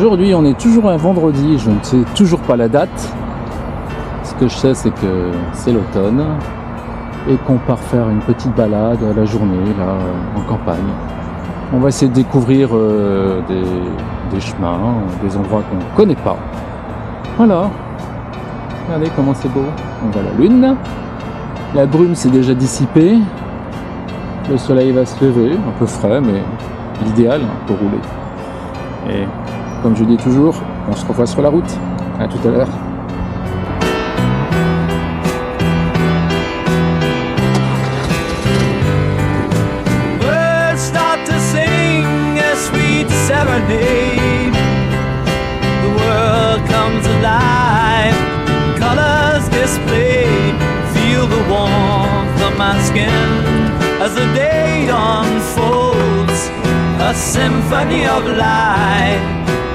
Aujourd'hui, on est toujours un vendredi, je ne sais toujours pas la date. Ce que je sais, c'est que c'est l'automne et qu'on part faire une petite balade à la journée, là, en campagne. On va essayer de découvrir des chemins, des endroits qu'on ne connaît pas. Voilà. Regardez comment c'est beau. On voit la lune. La brume s'est déjà dissipée. Le soleil va se lever, un peu frais, mais l'idéal pour rouler. Et comme je dis toujours, on se revoit sur la route. À tout à l'heure. Birds start to sing a sweet serenade. The world comes alive, colors displayed. Feel the warmth of my skin as the day unfolds. A symphony of light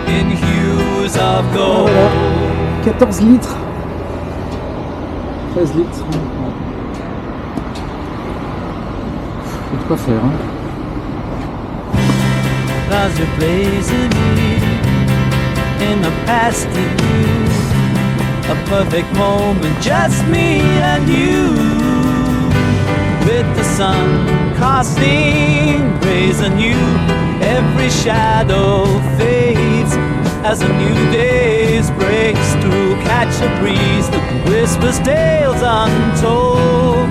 in hues of gold. Voilà, 14 litres. 13 litres. Il y a de quoi faire, hein. Cause you're blazing in the past and you. A perfect moment, just me and you. With the sun casting rays anew, every shadow fades as a new day breaks through. Catch a breeze that whispers tales untold.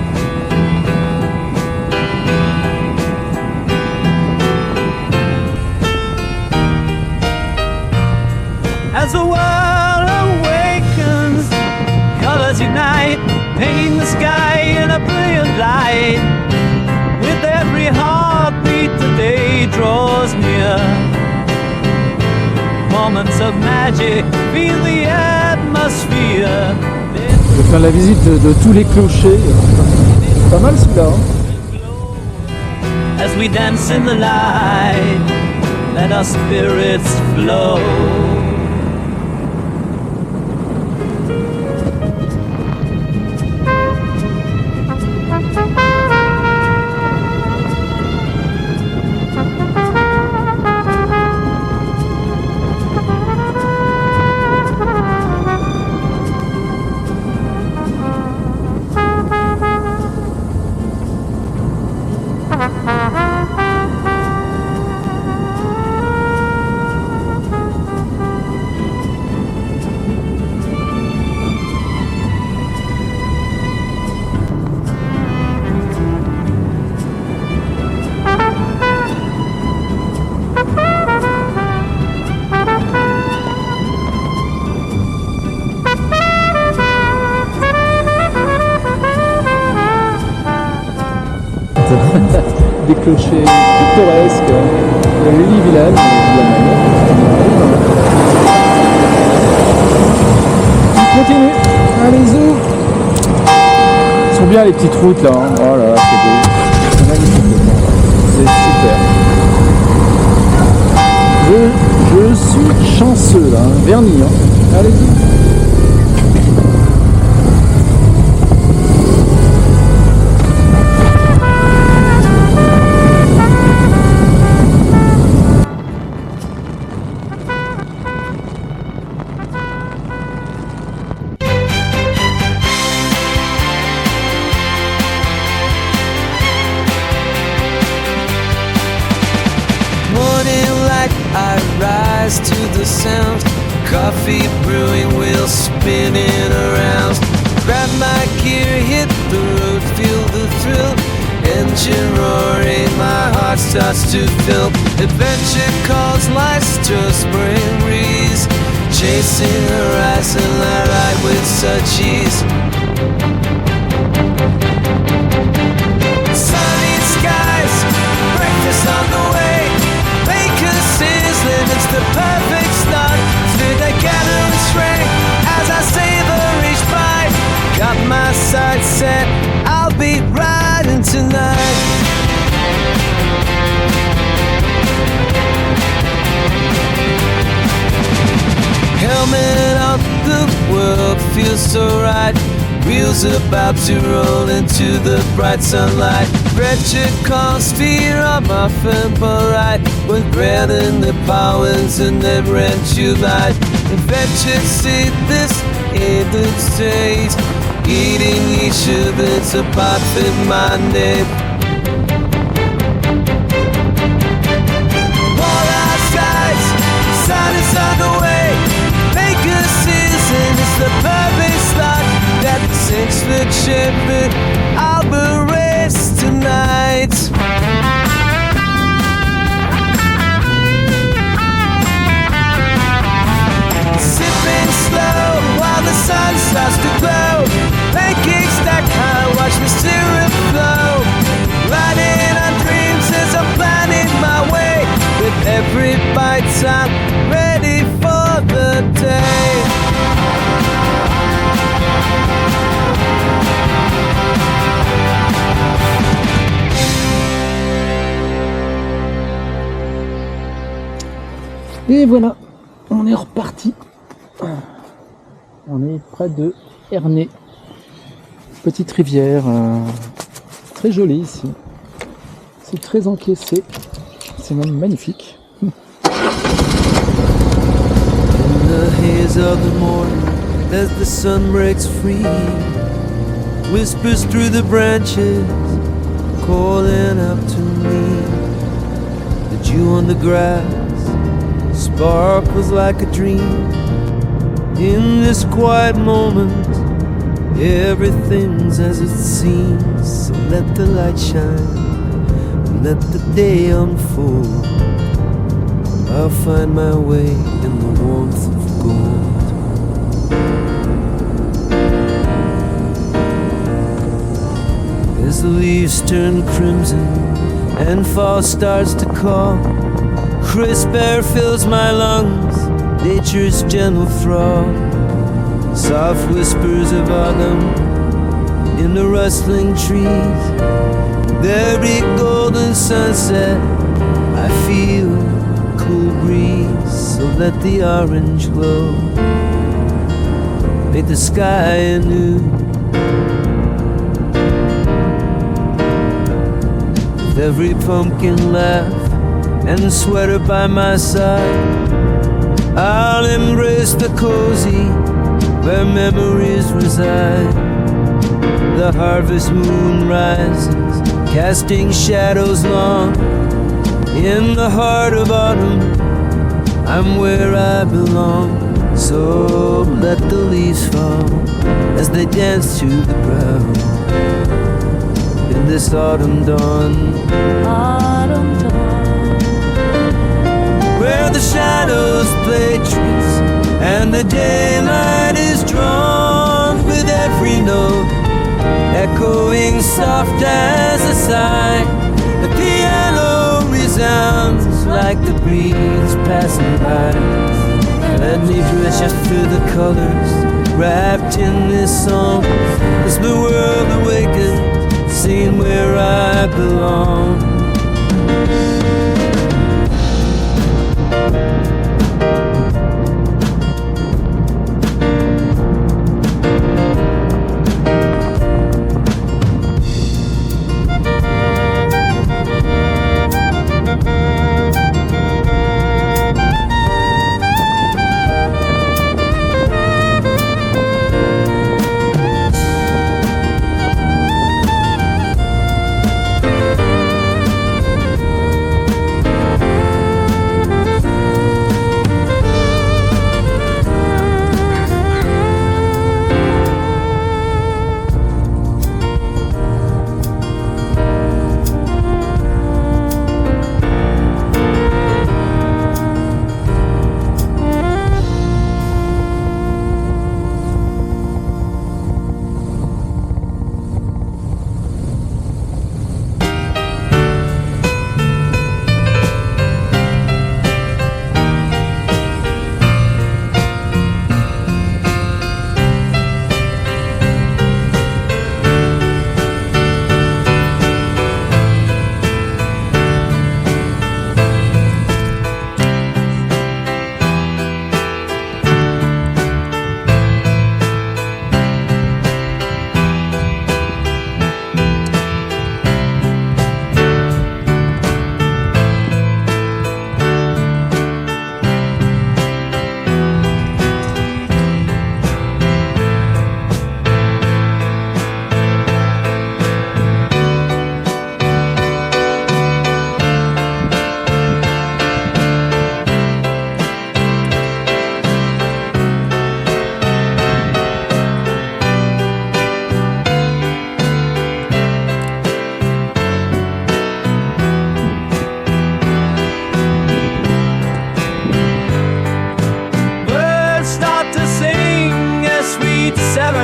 As the world awakens, colors unite, painting the sky in a brilliant light. With every heartbeat the day draws near. Moments of magic, feel the atmosphere. Je vais faire la visite de tous les clochers. C'est pas mal celui-là, hein. As we dance in the light, let our spirits flow. Des clochers pittoresques, le joli village. On continue, allez-y. Ils sont bien les petites routes là, hein. Oh là là, c'est beau, c'est magnifique, c'est super. Je suis chanceux là, hein. Vernis, hein. Allez-y. I rise to the sound, coffee brewing, wheels spinning around. Grab my gear, hit the road, feel the thrill. Engine roaring, my heart starts to fill. Adventure calls, life's just spring breeze. Chasing horizon, I ride with such ease. Sunny skies, breakfast on the way. Bacon sizzling, it's the perfect start to the gathering spring. As I savor each bite, got my sights set, I'll be riding tonight. Helmet up, the world feels so right. Wheels about to roll into the bright sunlight. Wretched calms fear I'm often polite. With bread in the powers and never end you light. Wretched see this in the state. Eating each other's apart from my name. All our sides, sun is on the way. Make a season, it's the perfect slot. That 6-foot shepherd, I'll be raised tonight. Sipping slow while the sun starts to glow. Pancakes that high, watch me syrup flow. Riding on dreams as I'm planning my way. With every bite I'm ready for the day. Et voilà, on est reparti. On est près de Ernée. Petite rivière, très jolie ici. C'est très encaissé. C'est même magnifique. In the haze of the morning, as the sun breaks free, whispers through the branches, calling out to me. The dew on the grass sparkles like a dream. In this quiet moment, everything's as it seems. So let the light shine, let the day unfold. I'll find my way in the warmth of gold. As the leaves turn crimson and fall starts to call, crisp air fills my lungs, nature's gentle thrall. Soft whispers of autumn in the rustling trees. Every golden sunset I feel a cool breeze. So let the orange glow make the sky anew. With every pumpkin laugh and sweater by my side, I'll embrace the cozy where memories reside. The harvest moon rises, casting shadows long. In the heart of autumn, I'm where I belong. So let the leaves fall as they dance to the ground. In this autumn dawn, where the shadows play tricks and the daylight is drawn with every note echoing soft as a sigh. The piano resounds like the breeze passing by. Let me dress through the colors wrapped in this song as the world awakens, seeing where I belong.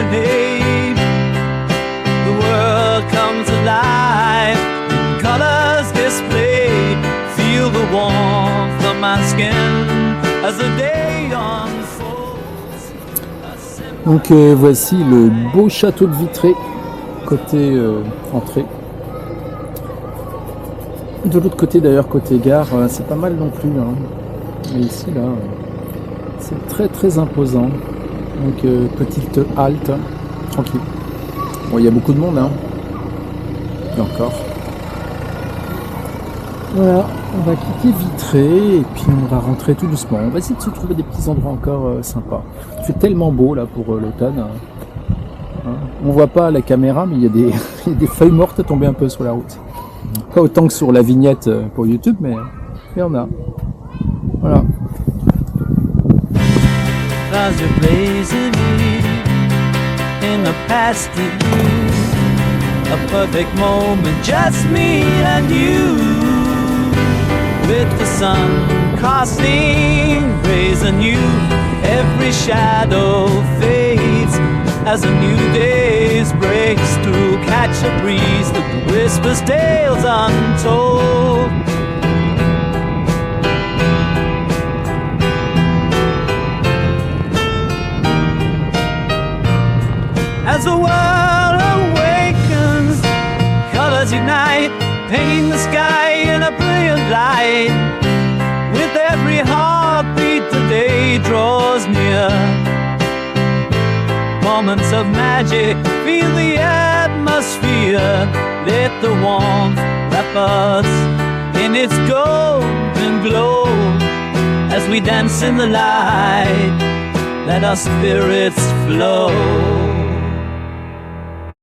serenade. The world comes alive in colors displayed. Feel the warmth of my skin as the day unfolds. Donc voici le beau château de Vitré, côté entrée. De l'autre côté d'ailleurs, côté gare, c'est pas mal non plus. Hein. Mais ici là, c'est très très imposant. Donc petite halte, tranquille. Bon, il y a beaucoup de monde, hein. Et encore. Voilà, on va quitter Vitré et puis on va rentrer tout doucement. On va essayer de se trouver des petits endroits encore sympas. Il fait tellement beau là pour l'automne. Hein. On voit pas à la caméra, mais il y a des feuilles mortes tombées un peu sur la route. Pas autant que sur la vignette pour YouTube, mais on a. Voilà. Stars are blazing in the past degree. A perfect moment, just me and you. With the sun casting rays anew, every shadow fades as a new day breaks through. Catch a breeze that whispers tales untold. As the world awakens, colors ignite, painting the sky in a brilliant light. With every heartbeat the day draws near. Moments of magic, feel the atmosphere. Let the warmth wrap us in its golden glow. As we dance in the light, let our spirits flow.